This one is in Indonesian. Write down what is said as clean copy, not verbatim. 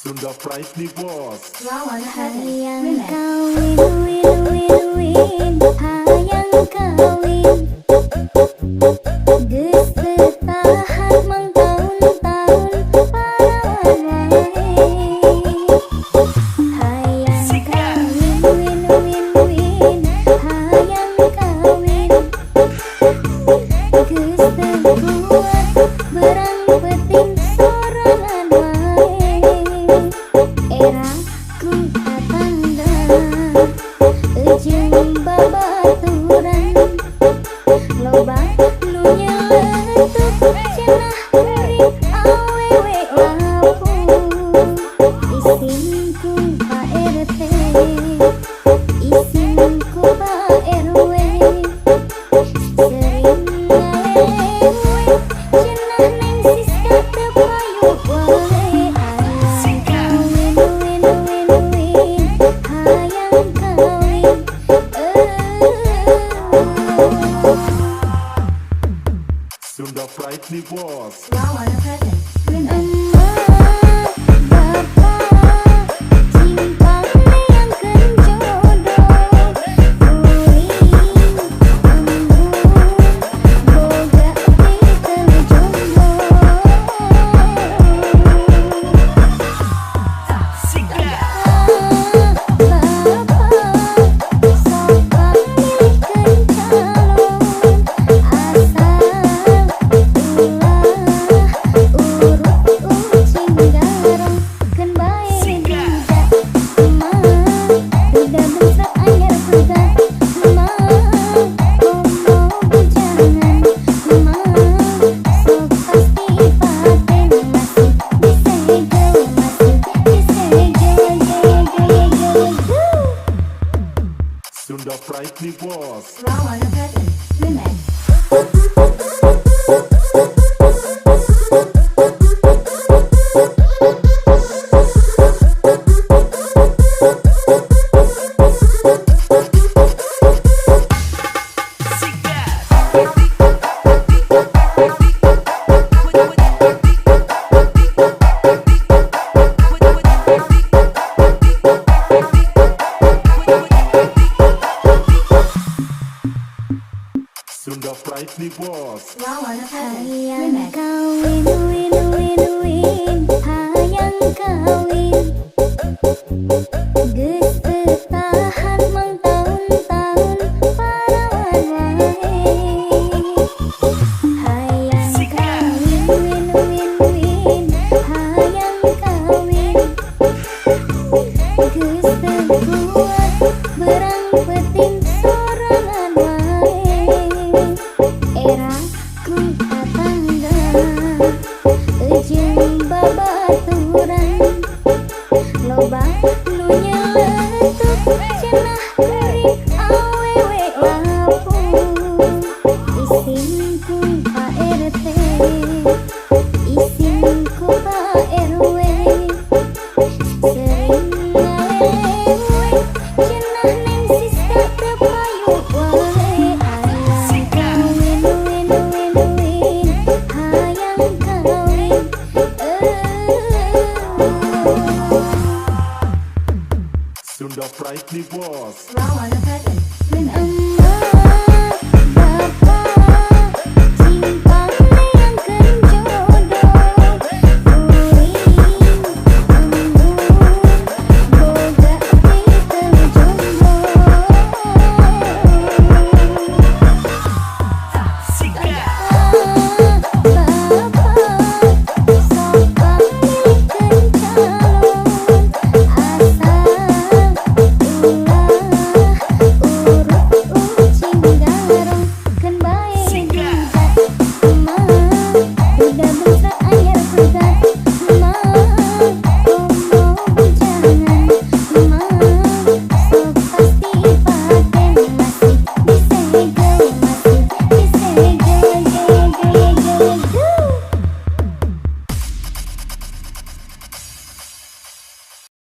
Sunda Pride nih bos. Hayang kawin, hayang kawin. Geus tahan mang taun-taun parawan wae. Hayang kawin, hayang kawin. Geus kuat berang penting sorangan wae. Eraku tatangga ujung babaturan loba nu nyeletuk cenah kuring awewe lapu isinku Pak RT isinku Pak RW sering ngalewe cenah neng Siska teu payu wae. Sunda Pride nih bos. Sunda Pride nih bos. Sunda Pride nih bos. Hayang kawin, hayang kawin. Geus tahan mang taun-taun parawan wae. Hayang kawin, hayang kawin. Geus kuat berang penting sorangan wae. Eraku tatangga ujung babaturan loba nu nyeletuk cenah kuring awewe lapu isinku Pak RT isinku Pak RW sering ngalewe cenah neng Siska teu payu wae. Sunda Pride nih bos.